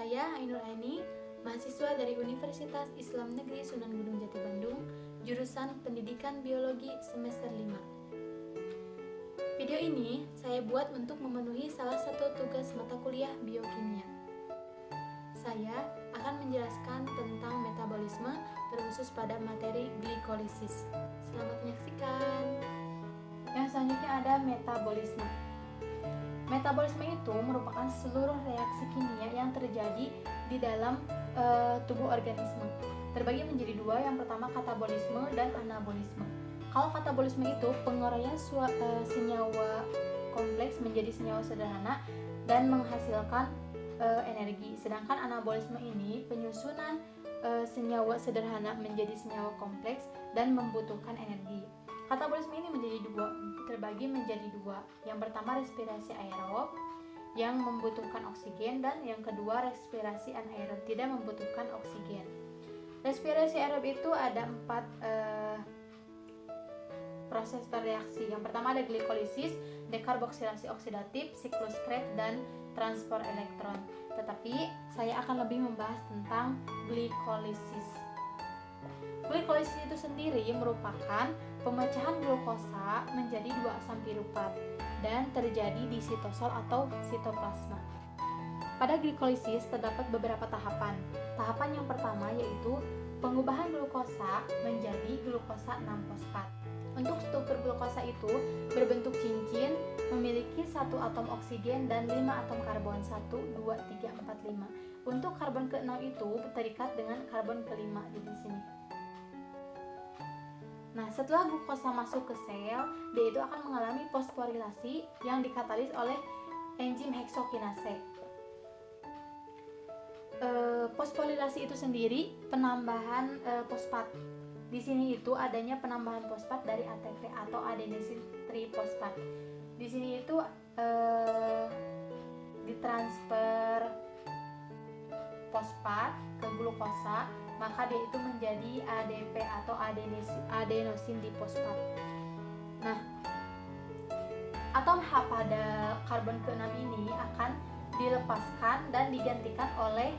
Saya Ainur Aini, mahasiswa dari Universitas Islam Negeri Sunan Gunung Jati Bandung, jurusan Pendidikan Biologi semester 5. Video ini saya buat untuk memenuhi salah satu tugas mata kuliah biokimia. Saya akan menjelaskan tentang metabolisme terkhusus pada materi glikolisis. Selamat menyaksikan. Yang selanjutnya ada metabolisme. Metabolisme itu merupakan seluruh reaksi kimia yang terjadi di dalam tubuh organisme. Terbagi menjadi dua, yang pertama katabolisme dan anabolisme. Kalau katabolisme itu penguraian senyawa kompleks menjadi senyawa sederhana dan menghasilkan energi. Sedangkan anabolisme ini penyusunan senyawa sederhana menjadi senyawa kompleks dan membutuhkan energi. Katabolisme ini terbagi menjadi dua. Yang pertama respirasi aerob yang membutuhkan oksigen, dan yang kedua respirasi anaerob tidak membutuhkan oksigen. Respirasi aerob itu ada 4 proses reaksi. Yang pertama ada glikolisis, dekarboksilasi oksidatif, siklus Krebs, dan transport elektron. Tetapi saya akan lebih membahas tentang glikolisis. Glikolisis itu sendiri merupakan pemecahan glukosa menjadi 2 asam piruvat dan terjadi di sitosol atau sitoplasma. Pada glikolisis terdapat beberapa tahapan. Tahapan yang pertama yaitu pengubahan glukosa menjadi glukosa 6-fosfat. Untuk struktur glukosa itu berbentuk cincin, memiliki 1 atom oksigen dan 5 atom karbon, 1, 2, 3, 4, 5. Untuk karbon ke-6 itu terikat dengan karbon ke-5 di sini. Nah, setelah glukosa masuk ke sel, dia itu akan mengalami fosforilasi yang dikatalis oleh enzim heksokinase. Fosforilasi itu sendiri penambahan fosfat. Di sini itu adanya penambahan fosfat dari ATP atau adenosin trifosfat. Di sini itu ditransfer fosfat ke glukosa, maka dia itu menjadi ADP atau adenosin difosfat. Nah, atom H pada karbon ke-6 ini akan dilepaskan dan digantikan oleh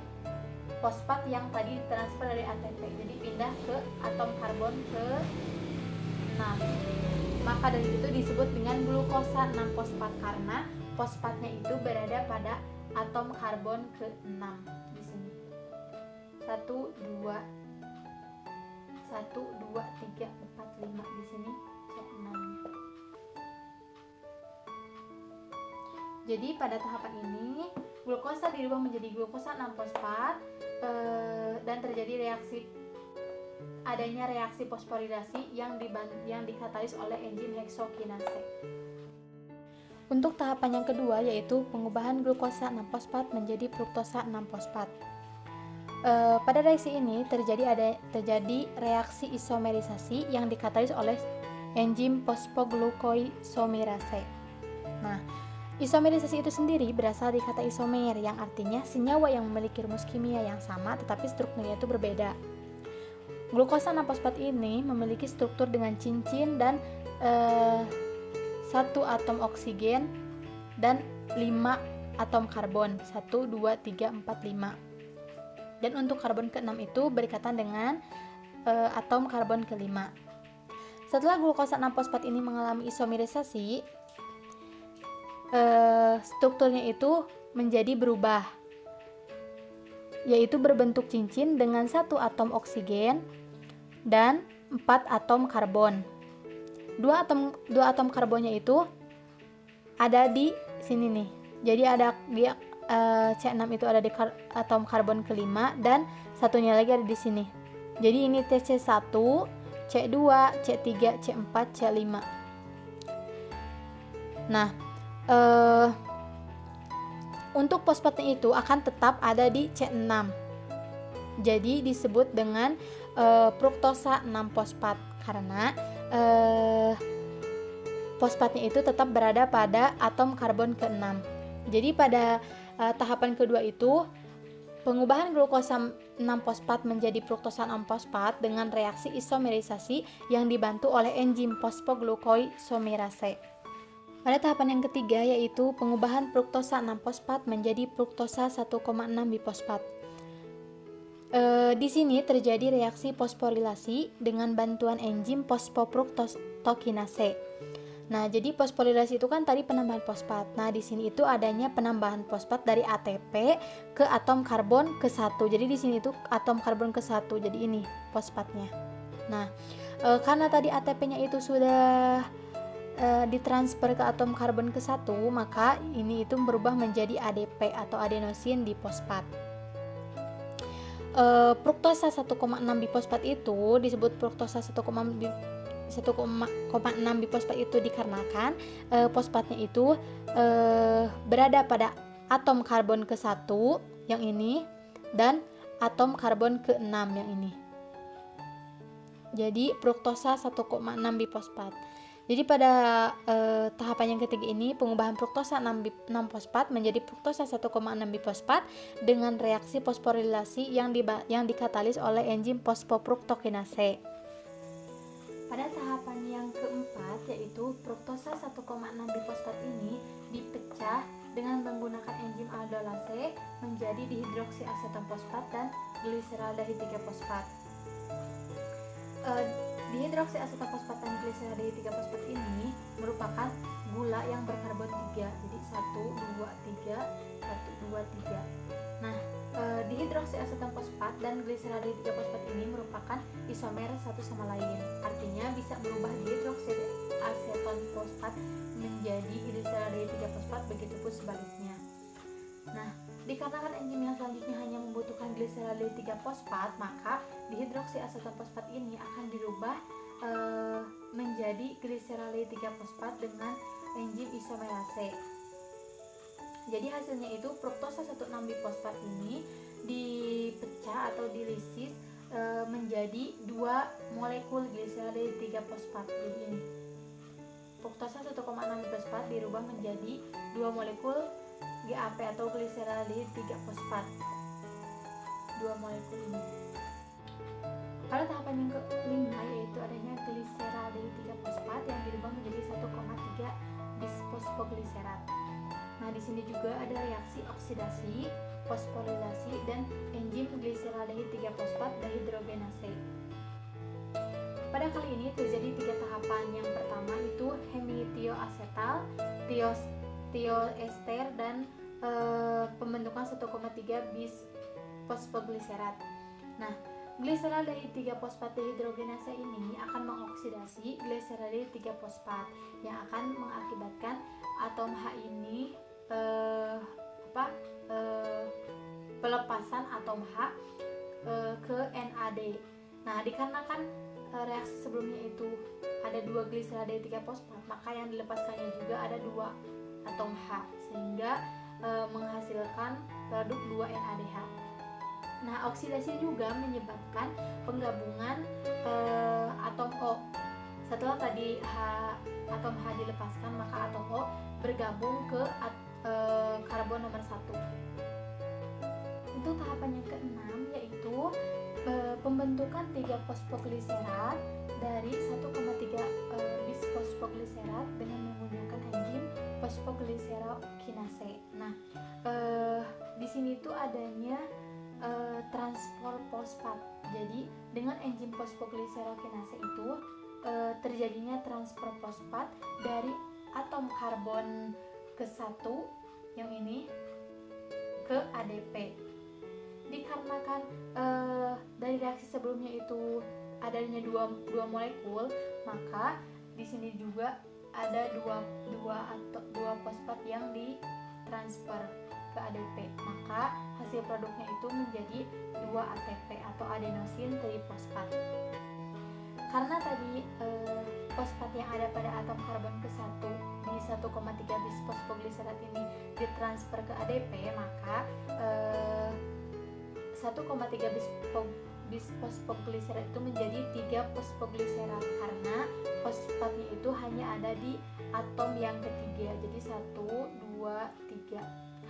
fosfat yang tadi ditransfer dari ATP. Jadi pindah ke atom karbon ke-6. Maka dari itu disebut dengan glukosa 6-fosfat karena fosfatnya itu berada pada atom karbon ke-6 di sini. 1, 2, 3, 4, 5 di sini C6. Jadi pada tahapan ini glukosa dirubah menjadi glukosa 6-fosfat dan terjadi adanya reaksi fosforilasi yang dikatalis oleh enzim heksokinase. Untuk tahapan yang kedua yaitu pengubahan glukosa 6-fosfat menjadi fruktosa 6-fosfat. Pada reaksi ini terjadi reaksi isomerisasi yang dikatalis oleh enzim fosfoglukoisomerase. Nah, isomerisasi itu sendiri berasal dari kata isomer yang artinya senyawa yang memiliki rumus kimia yang sama tetapi strukturnya itu berbeda. Glukosa 6-fosfat ini memiliki struktur dengan cincin dan 1 atom oksigen dan 5 atom karbon, 1, 2, 3, 4, 5. Dan untuk karbon ke-6 itu berikatan dengan atom karbon ke-5. Setelah glukosa 6-fosfat ini mengalami isomerisasi, strukturnya itu menjadi berubah, yaitu berbentuk cincin dengan 1 atom oksigen dan 4 atom karbon. 2 atom karbonnya itu ada di sini nih. Jadi ada C6 itu ada di atom karbon ke-5 dan satunya lagi ada di sini. Jadi ini C1, C2, C3, C4, C5. Nah, untuk fosfatnya itu akan tetap ada di C6. Jadi disebut dengan fruktosa 6-fosfat karena fosfatnya itu tetap berada pada atom karbon ke-6. Jadi pada tahapan kedua itu pengubahan glukosa 6-fosfat menjadi fruktosa 6-fosfat dengan reaksi isomerisasi yang dibantu oleh enzim fosfoglukoisomerase. Pada tahapan yang ketiga yaitu pengubahan fruktosa 6-fosfat menjadi fruktosa 1,6 bifosfat. Di sini terjadi reaksi fosforilasi dengan bantuan enzim fosfofruktokinase. Nah, jadi fosforilasi itu kan tadi penambahan fosfat. Nah, di sini itu adanya penambahan fosfat dari ATP ke atom karbon ke-1. Jadi di sini itu atom karbon ke-1. Jadi ini fosfatnya. Nah, karena tadi ATP-nya itu sudah ditransfer ke atom karbon ke-1, maka ini itu berubah menjadi ADP atau adenosin difosfat. Fruktosa 1,6 bifosfat itu disebut fruktosa 1,6 bifosfat itu dikarenakan fosfatnya itu berada pada atom karbon ke-1 yang ini dan atom karbon ke-6 yang ini. Jadi fruktosa 1,6 bifosfat. Jadi pada tahapan yang ketiga ini pengubahan fruktosa 6-fosfat menjadi fruktosa 1,6 bifosfat dengan reaksi fosforilasi yang dikatalis oleh enzim fosfofruktokinase. Pada tahapan yang keempat yaitu fruktosa 1,6 bifosfat ini dipecah dengan menggunakan enzim aldolase menjadi dihidroksiaseton fosfat dan gliseraldehyd 3-fosfat. Dihidroksiaseton fosfat dan gliseraldehyd 3-fosfat ini merupakan gula yang berkarbon 3. Jadi 1, 2, 3, 1, 2, 3. Nah, dihidroksiaseton fosfat dan gliseraldehyd 3-fosfat ini merupakan isomer satu sama lain. Artinya bisa merubah dihidroksiaseton fosfat menjadi gliseraldehyd 3-fosfat, begitupun sebaliknya. Nah, dikarenakan enzim yang selanjutnya hanya membutuhkan gliseraldehyd 3-fosfat, maka dihidroksiaseton fosfat ini akan dirubah menjadi gliseraldehyd 3-fosfat dengan enzim isomerase. Jadi hasilnya itu fruktosa 1,6 bifosfat ini dipecah atau dilisis menjadi 2 molekul gliseraldehyd 3-fosfat. Jadi ini fruktosa 1,6 bifosfat dirubah menjadi 2 molekul GAP atau gliseraldehyd 3-fosfat. 2 molekul ini. Pada tahapan yang kelima yaitu adanya gliseraldehyd 3-fosfat yang dirubah menjadi 1,3 bisfosfogliserat. Nah, di sini juga ada reaksi oksidasi, fosforilasi dan enzim gliseraldehyd 3-fosfat dehidrogenase. Pada kali ini terjadi 3 tahapan. Yang pertama itu hemitioasetal, tioester dan pembentukan 1,3 bisfosfogliserat. Nah, gliseraldehyd 3-fosfat dehidrogenase ini akan mengoksidasi gliseraldehyd 3-fosfat yang akan mengakibatkan atom H ini pelepasan atom H ke NAD. Nah, dikarenakan reaksi sebelumnya itu ada 2 gliseraldehyd 3-fosfat, maka yang dilepaskannya juga ada 2 atom H sehingga menghasilkan produk 2 NADH. Nah, oksidasi juga menyebabkan penggabungan atom O. Setelah tadi atom H dilepaskan, maka atom O bergabung ke karbon nomor 1. Untuk tahapan yang ke-6 yaitu pembentukan 3 fosfogliserat dari 1,3 bisfosfogliserat dengan menggunakan enzim fosfogliserokinase. Nah, di sini tuh adanya transport fosfat. Jadi dengan enzim fosfogliserokinase itu terjadinya transfer fosfat dari atom karbon ke-1 yang ini ke ADP. Dikarenakan dari reaksi sebelumnya itu adanya dua molekul, maka di sini juga ada dua fosfat yang ditransfer ke ADP. Maka hasil produknya itu menjadi 2 ATP atau adenosin trifosfat. Karena tadi fosfat yang ada pada atom karbon ke-1 di 1,3 bisfosfogliserat ini ditransfer ke ADP, maka 1,3 bisfosfogliserat itu menjadi 3 fosfogliserat karena fosfatnya itu hanya ada di atom yang ketiga. Jadi 1, 2, 3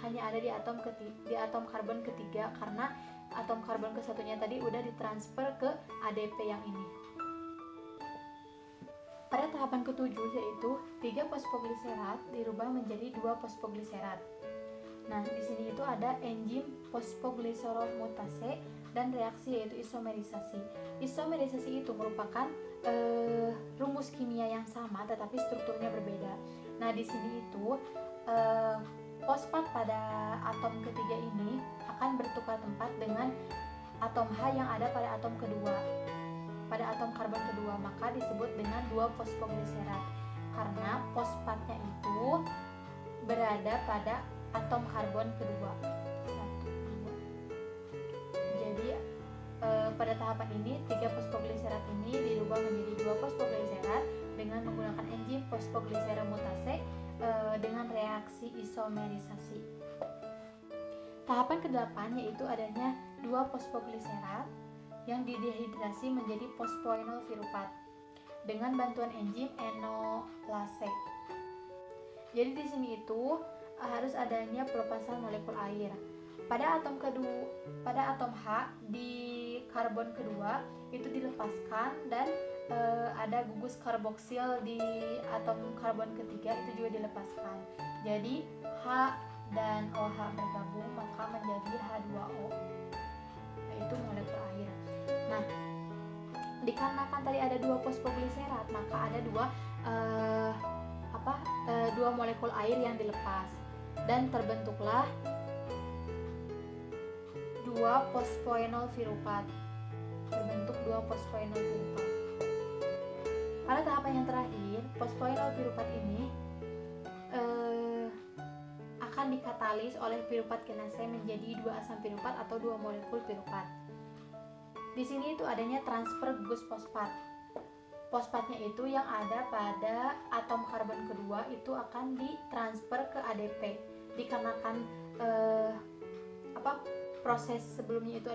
hanya ada di atom karbon ketiga karena atom karbon ke-1-nya tadi udah ditransfer ke ADP yang ini. Pada tahapan ketujuh yaitu 3 fosfogliserat dirubah menjadi 2 fosfogliserat. Nah, di sini itu ada enzim fosfogliserol mutase dan reaksi yaitu isomerisasi. Isomerisasi itu merupakan rumus kimia yang sama tetapi strukturnya berbeda. Nah, di sini itu fosfat pada atom ketiga ini akan bertukar tempat dengan atom H yang ada pada atom kedua, pada atom karbon kedua, maka disebut dengan 2 fosfogliserat karena fosfatnya itu berada pada atom karbon kedua. 1, 2. Jadi pada tahapan ini 3 fosfogliserat ini dirubah menjadi 2 fosfogliserat dengan menggunakan enzim fosfogliserol mutase dengan reaksi isomerisasi. Tahapan ke-8 yaitu adanya 2 fosfogliserat yang didehidrasi menjadi fosfoenol piruvat dengan bantuan enzim enolase. Jadi di sini itu harus adanya pelepasan molekul air. Pada atom H di karbon kedua itu dilepaskan dan ada gugus karboksil di atom karbon ketiga itu juga dilepaskan. Jadi H dan OH bergabung maka menjadi H2O, yaitu molekul air. Nah, dikarenakan tadi ada 2 fosfogliserat maka ada dua molekul air yang dilepas dan terbentuklah 2 fosfoenol piruvat. Terbentuk 2 fosfoenol piruvat. Pada tahapan yang terakhir, fosfoenol piruvat ini akan dikatalis oleh piruvat kinase menjadi 2 asam piruvat atau 2 molekul piruvat. Di sini itu adanya transfer gugus fosfat. Fosfatnya itu yang ada pada atom karbon kedua itu akan ditransfer ke ADP. Dikarenakan proses sebelumnya itu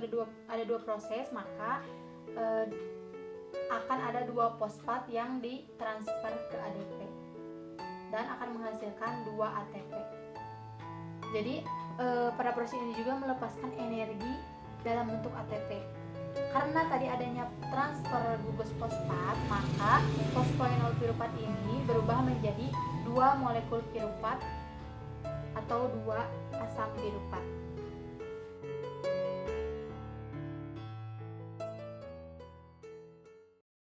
ada dua proses, maka akan ada 2 fosfat yang ditransfer ke ADP dan akan menghasilkan 2 ATP. Jadi pada proses ini juga melepaskan energi dalam bentuk ATP. Karena tadi adanya transfer gugus fosfat, maka fosfoenol piruvat ini berubah menjadi 2 molekul piruvat atau 2 asam piruvat.